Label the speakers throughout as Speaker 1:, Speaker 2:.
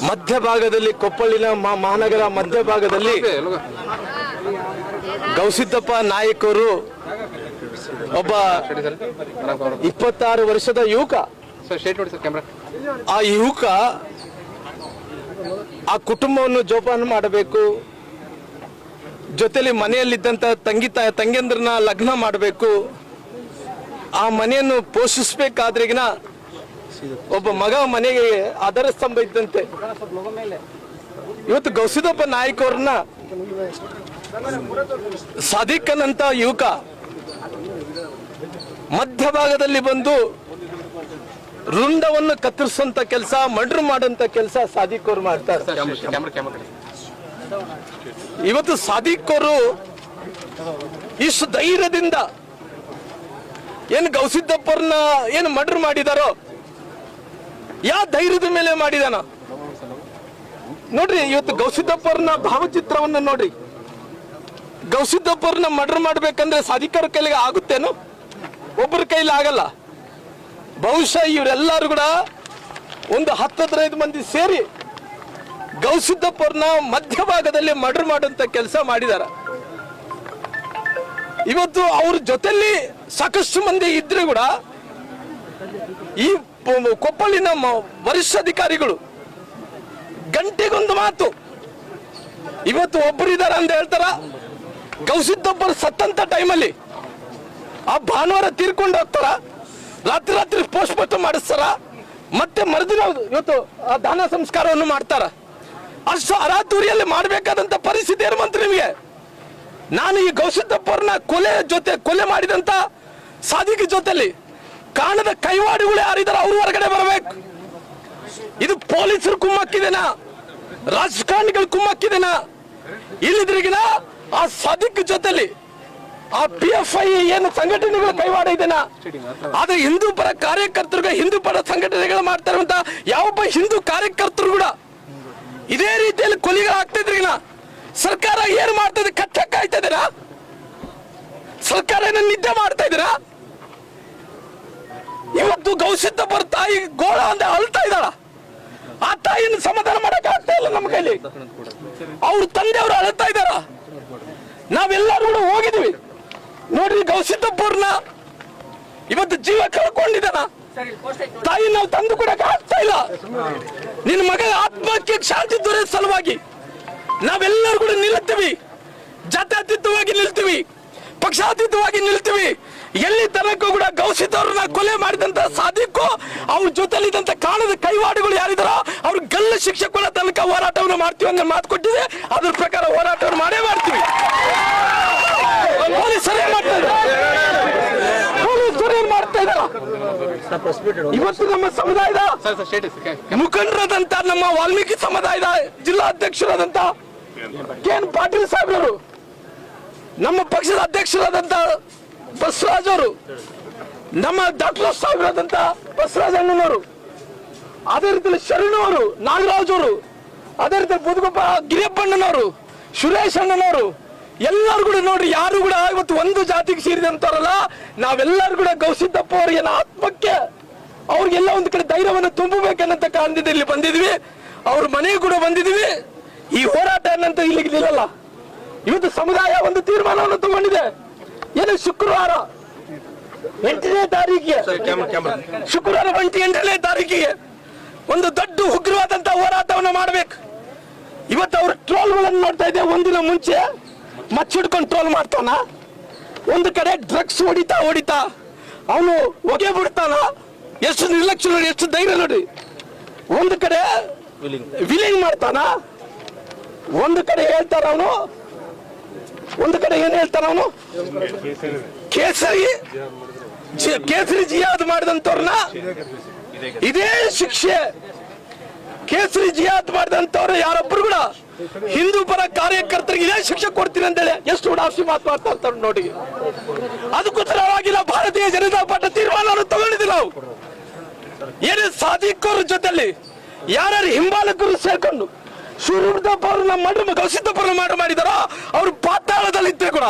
Speaker 1: ಮಧ್ಯಭಾಗದಲ್ಲಿ ಕೊಪ್ಪಳಿನ ಮಹಾನಗರ ಮಧ್ಯಭಾಗದಲ್ಲಿ ಗೌಸಿದ್ದಪ್ಪ ನಾಯಕರು ಒಬ್ಬ 26 ವರ್ಷದ ಯುವಕ. ಆ ಯುವಕ ಆ ಕುಟುಂಬವನ್ನು ಜೋಪಾನ ಮಾಡಬೇಕು, ಜೊತೆಲಿ ಮನೆಯಲ್ಲಿದ್ದಂತ ತಂಗಿಯಂದ್ರನ್ನ ಲಗ್ನ ಮಾಡಬೇಕು, ಆ ಮನೆಯನ್ನು ಪೋಷಿಸಬೇಕಾದ್ರೆಗಿನ ಒಬ್ಬ ಮಗ ಮನೆಗೆ ಆಧಾರ ಸ್ತಂಭ ಇದ್ದಂತೆ. ಇವತ್ತು ಗೌಸಿದ್ದಪ್ಪ ನಾಯಕ್ ಅವ್ರನ್ನ ಸಾದಿಕ್ಕನ್ ಅಂತ ಯುವಕ ಮಧ್ಯಭಾಗದಲ್ಲಿ ಬಂದು ರುಂಡವನ್ನು ಕತ್ತರಿಸುವಂತ ಕೆಲಸ, ಮರ್ಡರ್ ಮಾಡುವಂತ ಕೆಲಸ ಸಾದಿಕ್ ಅವರು ಮಾಡ್ತಾರೆ. ಇವತ್ತು ಸಾದಿಕ್ ಅವರು ಇಷ್ಟು ಧೈರ್ಯದಿಂದ ಏನು ಗೌಸಿದ್ದಪ್ಪರನ್ನ ಏನು ಮರ್ಡರ್ ಮಾಡಿದಾರೋ, ಯಾವ ಧೈರ್ಯದ ಮೇಲೆ ಮಾಡಿದಾನ ನೋಡ್ರಿ. ಇವತ್ತು ಗೌಸಿದ್ದಪ್ಪರನ್ನ ಭಾವಚಿತ್ರವನ್ನು ನೋಡ್ರಿ. ಗೌಸಿದ್ದಪ್ಪರನ್ನ ಮರ್ಡರ್ ಮಾಡ್ಬೇಕಂದ್ರೆ ಸಾದಿಕರ ಕೈಲಿಗೆ ಆಗುತ್ತೇನು? ಒಬ್ಬರ ಕೈಲಿ ಆಗಲ್ಲ. ಬಹುಶಃ ಇವರೆಲ್ಲರೂ ಕೂಡ ಒಂದು 10-15 ಮಂದಿ ಸೇರಿ ಗೌಸಿದ್ದಪ್ಪರನ್ನ ಮಧ್ಯಭಾಗದಲ್ಲಿ ಮರ್ಡರ್ ಮಾಡುವಂತ ಕೆಲಸ ಮಾಡಿದಾರ. ಇವತ್ತು ಅವ್ರ ಜೊತೆಲಿ ಸಾಕಷ್ಟು ಮಂದಿ ಇದ್ರೆ ಕೂಡ ಈ ಕೊಪ್ಪಳಿನ ವರಿಷ್ಠ ಅಧಿಕಾರಿಗಳು ಗಂಟೆಗೊಂದು ಮಾತು, ಇವತ್ತು ಒಬ್ಬರಿದಾರ ಅಂತ ಹೇಳ್ತಾರ. ಗೌಸಿದ್ದಪ್ಪರು ಸತ್ತಂತ ಟೈಮಲ್ಲಿ ಆ ಭಾನುವಾರ ತೀರ್ಕೊಂಡು ಹೋಗ್ತಾರ, ರಾತ್ರಿ ಪೋಸ್ಟ್ ಮಾರ್ಟಮ್ ಮಾಡಿಸ್ತಾರ, ಮತ್ತೆ ಮರುದಿನ ಇವತ್ತು ಆ ದಾನ ಸಂಸ್ಕಾರವನ್ನು ಮಾಡ್ತಾರ. ಅಷ್ಟು ಅರಾತುರಿಯಲ್ಲಿ ಮಾಡಬೇಕಾದಂತ ಪರಿಸ್ಥಿತಿ ಏನು ಮಂತ್ರಿ ನಿಮಗೆ? ನಾನು ಈ ಗೌಸಿದ್ದಪ್ಪರನ್ನ ಕೊಲೆ ಮಾಡಿದಂತ ಸಾದಿಕ್ ಜೊತೆಲಿ ಕಾಣದ ಕೈವಾಡಿಗಳು ಯಾರಿದಾರ ಅವ್ರ ಹೊರಗಡೆ ಬರಬೇಕು. ಇದು ಪೊಲೀಸರು ಕುಮ್ಮಕ್ಕಿದೆನಾ, ರಾಜಕಾರಣಿಗಳು ಕುಮ್ಮಕ್ಕಿದೆನಾ? ಇಲ್ಲಿದ್ರಿಗಿನ ಆ ಸಾದಿಕ್ ಜೊತೆಲಿ ಆ PFI ಏನು ಸಂಘಟನೆಗಳು ಕೈವಾಡ ಇದೆನಾ? ಆದ್ರೆ ಹಿಂದೂ ಪರ ಕಾರ್ಯಕರ್ತರಿಗೆ, ಹಿಂದೂ ಪರ ಸಂಘಟನೆಗಳು ಮಾಡ್ತಾ ಇರುವಂತ ಯಾವೊಬ್ಬ ಹಿಂದೂ ಕಾರ್ಯಕರ್ತರು ಕೂಡ ಇದೇ ರೀತಿಯಲ್ಲಿ ಕೊಲೆಗಳಾಗ್ತಿದ್ರಿಗಿನ ಸರ್ಕಾರ ಏನು ಮಾಡ್ತಾ ಇದೆ? ಕಚ್ಚಕ್ಕ ಆಯ್ತಾ ಇದೀರಾ? ಸರ್ಕಾರ ಏನೋ ನಿದ್ದೆ ಮಾಡ್ತಾ ಇದೀರಾ? ಇವತ್ತು ಗೌಸಿದ್ದಪ್ಪರ ತಾಯಿ ಗೋಳ ಅಂತ ಅಳ್ತಾ ಇದ್ದಾಳ. ಆ ತಾಯಿಯನ್ನು ಸಮಾಧಾನ ಮಾಡಕ್ ಆಗ್ತಾ ಇಲ್ಲ ನಮ್ಮ ಕೈಲಿ. ಅವ್ರ ತಂದೆಯವರು ಅಳ್ತಾ ಇದ್ದಾರ. ನಾವೆಲ್ಲರೂ ಕೂಡ ಹೋಗಿದ್ವಿ ನೋಡ್ರಿ. ಗೌಸಿದ್ದಪ್ಪರನ್ನ ಇವತ್ತು ಜೀವ ಕಳ್ಕೊಂಡಿದ್ದಾನ. ತಾಯಿ ನಾವು ತಂದು ಕೊಡಕ್ ಆಗ್ತಾ ಇಲ್ಲ. ನಿನ್ನ ಮಗ ಆತ್ಮಕ್ಕೆ ಶಾಂತಿ ದೊರೆಯ ಸಲುವಾಗಿ ನಾವೆಲ್ಲರೂ ಕೂಡ ನಿಲ್ತೀವಿ, ಜಾತ್ಯತೀತವಾಗಿ ನಿಲ್ತೀವಿ, ಪಕ್ಷಾತೀತವಾಗಿ ನಿಲ್ತೀವಿ. ಎಲ್ಲಿ ತನಕ ಕೂಡ ಗೌಸಿದ್ದವ್ರನ್ನ ಕೊಲೆ ಮಾಡಿದಂತ ಸಾದಿಕ್ಕು ಅವ್ರ ಜೊತೆಲಿದ್ದಂತ ಕಾಣದ ಕೈವಾಡಿಗಳು ಯಾರಿದಾರೋ ಅವ್ರ ಗಲ್ಲ ಶಿಕ್ಷೆ ಕೊಡೋ ತನಕ ಹೋರಾಟವನ್ನು ಮಾಡ್ತೀವಿ ಅಂತ ಮಾತು ಕೊಟ್ಟಿದೆ. ಅದ್ರ ಪ್ರಕಾರ ಹೋರಾಟವನ್ನು ಮಾಡೇ ಮಾಡ್ತೀವಿ. ಪೊಲೀಸರು ಏನ್ ಮಾಡ್ತಾ ಇದ್ದಾರೆ? ಇವತ್ತು ನಮ್ಮ ಸಮುದಾಯದ ಮುಖಂಡರಾದಂತ ನಮ್ಮ ವಾಲ್ಮೀಕಿ ಸಮುದಾಯದ ಜಿಲ್ಲಾ ಅಧ್ಯಕ್ಷರಾದಂತ KN ಪಾಟೀಲ್ ಸಾಹೇಬ್ರವರು, ನಮ್ಮ ಪಕ್ಷದ ಅಧ್ಯಕ್ಷರಾದಂತ ಬಸವರಾಜ್ ಅವರು, ನಮ್ಮ ಡಾಕ್ಟರ್ ಸಾಹೇಬರಾದಂತ ಬಸವರಾಜ್ ಅಣ್ಣನವರು, ಅದೇ ರೀತಿ ಶರಣು ಅವರು, ನಾಗರಾಜ್ ಅವರು, ಅದೇ ರೀತಿ ಬುದ್ಧಗೊಬ್ಬ ಗಿರಿಯಪ್ಪಣ್ಣನವರು, ಸುರೇಶ್ ಅಣ್ಣನವರು, ಎಲ್ಲರೂ ಕೂಡ ನೋಡ್ರಿ. ಯಾರು ಕೂಡ ಇವತ್ತು ಒಂದು ಜಾತಿಗೆ ಸೇರಿದಂತವರಲ್ಲ. ನಾವೆಲ್ಲರೂ ಕೂಡ ಗೌಸಿದ್ದಪ್ಪ ಅವರಿಗೆ ಆತ್ಮಕ್ಕೆ ಅವ್ರಿಗೆಲ್ಲ ಒಂದು ಕಡೆ ಧೈರ್ಯವನ್ನು ತುಂಬಬೇಕನ್ನಂತ ಕಾರಣದಿಂದ ಇಲ್ಲಿ ಬಂದಿದ್ವಿ. ಅವ್ರ ಮನೆಗೆ ಕೂಡ ಬಂದಿದ್ವಿ. ಈ ಹೋರಾಟ ಏನಂತ ಇಲ್ಲಿಗೆ ನಿಲ್ಲಲ್ಲ. ಇವತ್ತು ಸಮುದಾಯ ಒಂದು ತೀರ್ಮಾನವನ್ನು ತಗೊಂಡಿದೆ. ಏನು ಶುಕ್ರವಾರ 8ನೇ ತಾರೀಕಿಗೆ, ಶುಕ್ರವಾರ 8ನೇ ತಾರೀಕಿಗೆ ಒಂದು ದೊಡ್ಡ ಉಗ್ರವಾದಂತ ಹೋರಾಟವನ್ನು ಮಾಡಬೇಕು. ಇವತ್ತು ಅವ್ರ ಟ್ರೋಲ್ಗಳನ್ನು ನೋಡ್ತಾ ಇದ್ದೆ. ಒಂದಿನ ಮುಂಚೆ ಮಚ್ಚಿಡ್ಕೊಂಡು ಟ್ರೋಲ್ ಮಾಡ್ತಾನ, ಒಂದು ಕಡೆ ಡ್ರಗ್ಸ್ ಹೊಡಿತಾ ಅವನು ಹೊಗೆ ಬಿಡ್ತಾನ. ಎಷ್ಟು ನಿರ್ಲಕ್ಷ್ಯ ನೋಡಿ, ಎಷ್ಟು ಧೈರ್ಯ ನೋಡಿ. ಒಂದು ಕಡೆ ವಿಲಿಂಗ್ ಮಾಡ್ತಾನ, ಒಂದು ಕಡೆ ಹೇಳ್ತಾರ ಅವನು, ಒಂದು ಕಡೆ ಏನ್ ಹೇಳ್ತಾನ ಅವನು, ಕೇಸರಿ ಜಿಯಾದ್ ಮಾಡಿದಂತವ್ರನ್ನ ಇದೇ ಶಿಕ್ಷೆ. ಕೇಸರಿ ಜಿಯಾದ್ ಮಾಡಿದಂತವ್ರು ಯಾರೊಬ್ರು ಕೂಡ ಹಿಂದೂ ಪರ ಕಾರ್ಯಕರ್ತರಿಗೆ ಇದೇ ಶಿಕ್ಷೆ ಕೊಡ್ತೀನಿ ಅಂತೇಳಿ ಎಷ್ಟು ಉಡಾಫಿ ಮಾತಾಡ್ತಾರೆ ನೋಡಿ. ಅದಕ್ಕೋಸ್ಕರವಾಗಿಲ್ಲ ಭಾರತೀಯ ಜನತಾ ಪಾರ್ಟಿ ತೀರ್ಮಾನವನ್ನು ತಗೊಂಡಿದ್ವಿ ನಾವು. ಏನೇ ಸಾದಿಕ್ ಅವ್ರ ಜೊತೆಲಿ ಯಾರ್ಯಾರು ಹಿಂಬಾಲಕರು ಸೇರ್ಕೊಂಡು ಶಿವರುದ್ರಪ್ಪ ಅವ್ರನ್ನ ಗೌಸಿದ್ದಪ್ಪರನ್ನ ಮಾಡಿದಾರೋ ಅವ್ರು ಪಾತಾಳದಲ್ಲಿದ್ದರೆ ಕೂಡ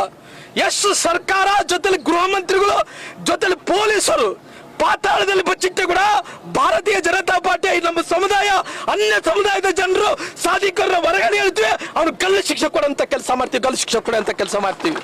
Speaker 1: ಎಷ್ಟು ಸರ್ಕಾರ ಜೊತೆಲಿ ಗೃಹ ಮಂತ್ರಿಗಳು ಜೊತೆಲಿ ಪೊಲೀಸರು ಪಾತಾಳದಲ್ಲಿ ಬಚ್ಚಿಟ್ಟೆ ಕೂಡ ಭಾರತೀಯ ಜನತಾ ಪಾರ್ಟಿ ನಮ್ಮ ಸಮುದಾಯ ಅನ್ಯ ಸಮುದಾಯದ ಜನರು ಸಾಧಿಕರ ಹೊರಗಡೆ ಹೇಳ್ತೀವಿ, ಅವ್ನು ಗಲ್ಲು ಶಿಕ್ಷೆ ಕೊಡಂತ ಕೆಲಸ ಮಾಡ್ತೀವಿ, ಗಲ್ಲು ಶಿಕ್ಷೆ ಕೊಡಂತ ಕೆಲಸ ಮಾಡ್ತೀವಿ.